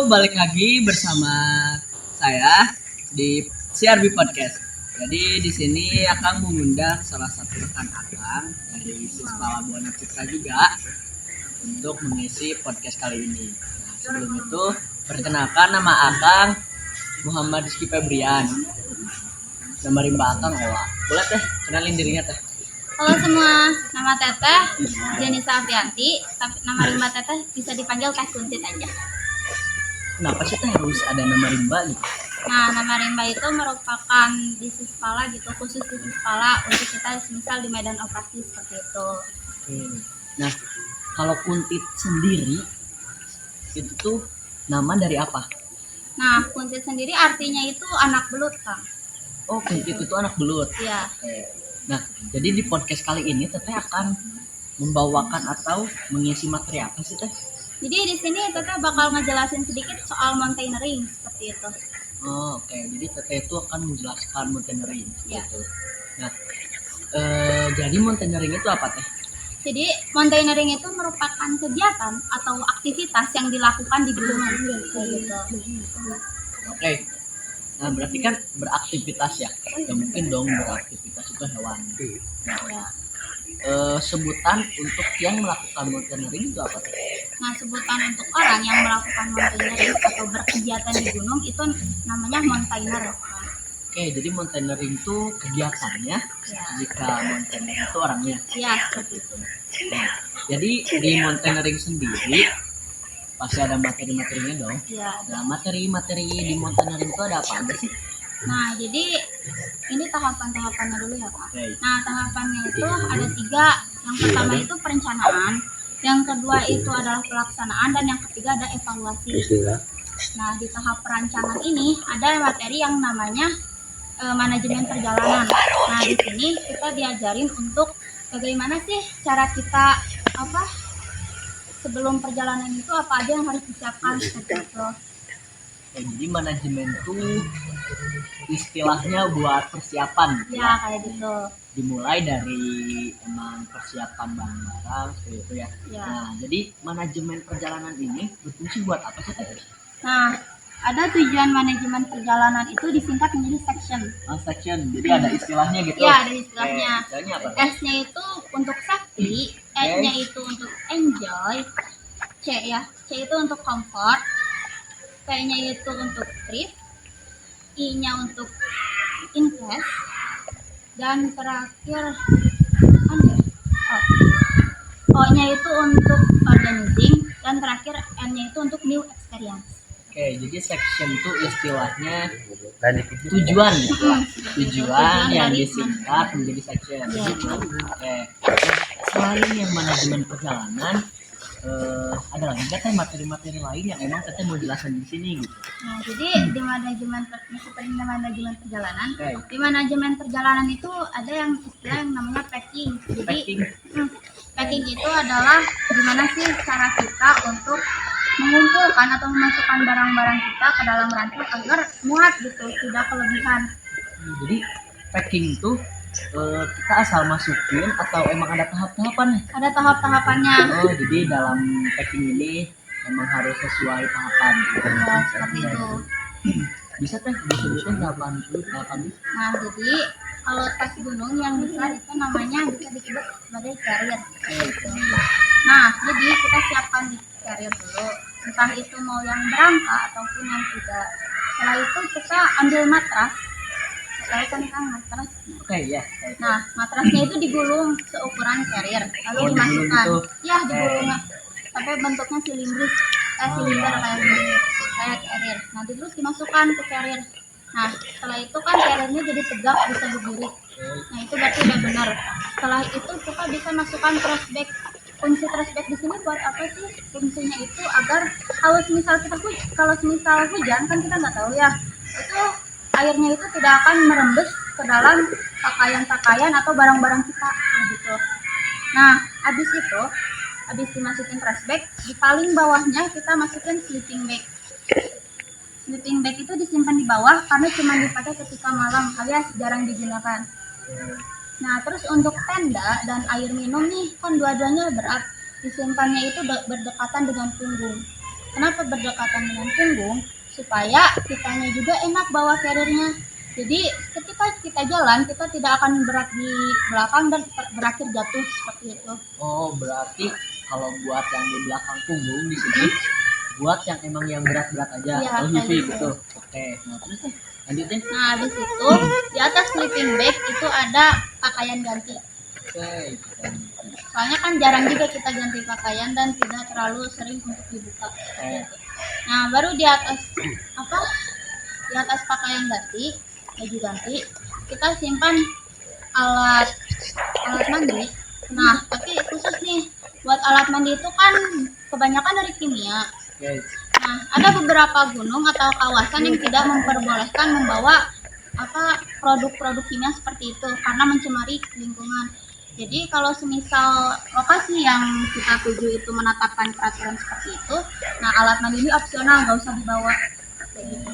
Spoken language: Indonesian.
balik lagi bersama saya di CRB Podcast. Jadi di sini akan mengundang salah satu rekan Akang dari Siswa Buana Citra juga untuk mengisi podcast kali ini. Nah, sebelum itu perkenalkan nama Akang Muhammad Rizky Febrian. Nama rimba Akang Owa. Boleh teh kenalin dirinya teh. Halo semua, nama Teteh Jenisa Afianti, tapi nama rimba Teteh bisa dipanggil Teh Kuntit aja. Kenapa sih teh harus ada nama rimba gitu? Nah, nama rimba itu merupakan di Sispala gitu, khusus di Sispala untuk kita misal di medan operasi seperti itu. Oke. Nah, kalau Kuntit sendiri itu tuh nama dari apa? Nah, Kuntit sendiri artinya itu anak belut, Kang. Oh, Kuntit itu anak belut. Iya. Oke. Nah, jadi di podcast kali ini Teteh akan membawakan atau mengisi materi apa sih Teh? Jadi di sini Teteh bakal ngejelasin sedikit soal mountaineering seperti itu. Oh, oke. Jadi Teteh itu akan menjelaskan mountaineering Ya. gitu. Nah, jadi mountaineering itu apa Teh? Jadi mountaineering itu merupakan kegiatan atau aktivitas yang dilakukan di gunung gitu. Oke. Nah, berarti kan beraktivitas ya. Ya mungkin dong beraktivitas itu hewan. Nah, Ya. sebutan untuk yang melakukan mountaineering itu apa Teh? Nah, sebutan untuk orang yang melakukan mountaineering atau berkegiatan di gunung itu namanya mountaineer. Oke, jadi mountaineering itu kegiatannya. Ya, Jika mountaineer itu orangnya. ya seperti itu. Nah, jadi di mountaineering sendiri pasti ada materi-materinya dong. Ya. Nah, materi-materi di mountaineering itu ada apa aja sih? Nah, jadi ini tahapan-tahapannya dulu ya, Pak. Oke. Nah, tahapannya itu ada 3. Yang pertama itu perencanaan, yang kedua itu adalah pelaksanaan, dan yang ketiga ada evaluasi. Nah, di tahap perencanaan ini ada materi yang namanya manajemen perjalanan. Nah, di sini kita diajarin untuk bagaimana sih cara kita sebelum perjalanan itu apa aja yang harus disiapkan seperti itu. Oke, jadi manajemen itu istilahnya buat persiapan. Ya, kayak gitu. Dimulai dari emang persiapan barang-barang seperti itu ya. Ya. Nah, jadi manajemen perjalanan ini berfungsi buat apa sih Teh? Nah, ada tujuan manajemen perjalanan itu disingkat menjadi section. Section. Jadi ada istilahnya gitu. Ya, ada istilahnya. Oke, istilahnya apa? S-nya itu untuk safety, E-nya itu untuk enjoy, C itu untuk comfort, P-nya itu untuk trip, I-nya untuk invest, dan terakhir O-nya itu untuk organizing, dan terakhir N-nya itu untuk new experience. Oke, jadi section itu istilahnya tujuan gitu lah. Tujuan yang dari disingkat menjadi section. Ya. Gitu. Oke. Selain yang manajemen perjalanan, ada lagi nggak Teh materi-materi lain yang emang Teteh mau jelasin di sini gitu? Nah, jadi di manajemen perjalanan, Oke. di manajemen perjalanan itu ada yang istilah yang namanya packing. Jadi Packing. packing itu adalah gimana sih cara kita untuk mengumpulkan atau memasukkan barang-barang kita ke dalam rantai agar muat gitu, tidak kelebihan. Jadi packing itu kita asal masukin atau emang ada tahap-tahapan? Ada tahap-tahapannya. Oh, jadi dalam packing ini emang harus sesuai tahapan. Gitu. Ya, seperti itu. Bisa Teh disebutin tahapan itu tahapan? Nah, jadi kalau tas gunung yang besar itu namanya bisa disebut sebagai carrier. Nah, jadi kita siapkan di carrier dulu, entah itu mau yang berangka ataupun yang tidak. Setelah itu kita ambil matras. Saya kan matras. Oke, ya. Nah, matrasnya itu digulung seukuran carrier, lalu Oh, digulung dimasukkan. gitu? Ya, digulung sampai bentuknya silinder kayak carrier. Nanti terus dimasukkan ke carrier. Nah, setelah itu kan carriernya jadi tegak, bisa berdiri. Nah, itu berarti udah benar. Setelah itu kita bisa masukkan trash bag. Fungsi trash bag di sini buat apa sih? Fungsinya itu agar kalau misal hujan kan kita nggak tahu ya. Itu airnya itu tidak akan merembes ke dalam pakaian-pakaian atau barang-barang kita gitu. Nah, habis dimasukin trash bag, di paling bawahnya kita masukin sleeping bag. Sleeping bag itu disimpan di bawah karena cuma dipakai ketika malam alias jarang digunakan. Nah, terus untuk tenda dan air minum nih kan dua-duanya berat. Disimpannya itu berdekatan dengan punggung. Kenapa berdekatan dengan punggung? Supaya kitanya juga enak bawa carriernya. Jadi ketika kita jalan, kita tidak akan berat di belakang dan berakhir jatuh seperti itu. Oh, berarti kalau buat yang di belakang punggung di sini buat yang emang yang berat-berat aja Iya, atau kayak heavy gitu. gitu. Oke, nah terus nih lanjutin. Nah, habis itu di atas sleeping bag itu ada pakaian ganti. Oke, kita lanjutin. Soalnya kan jarang juga kita ganti pakaian dan tidak terlalu sering untuk dibuka. Nah, baru di atas apa? Di atas pakaian ganti, baju ganti, kita simpan alat alat mandi. Nah, tapi khusus nih buat alat mandi itu kan kebanyakan dari kimia. Oke, Nah, ada beberapa gunung atau kawasan yang tidak memperbolehkan membawa produk-produk kimia seperti itu karena mencemari lingkungan. Jadi kalau semisal lokasi yang kita tuju itu menetapkan peraturan seperti itu, nah alat mandi ini opsional, nggak usah dibawa kayak gitu.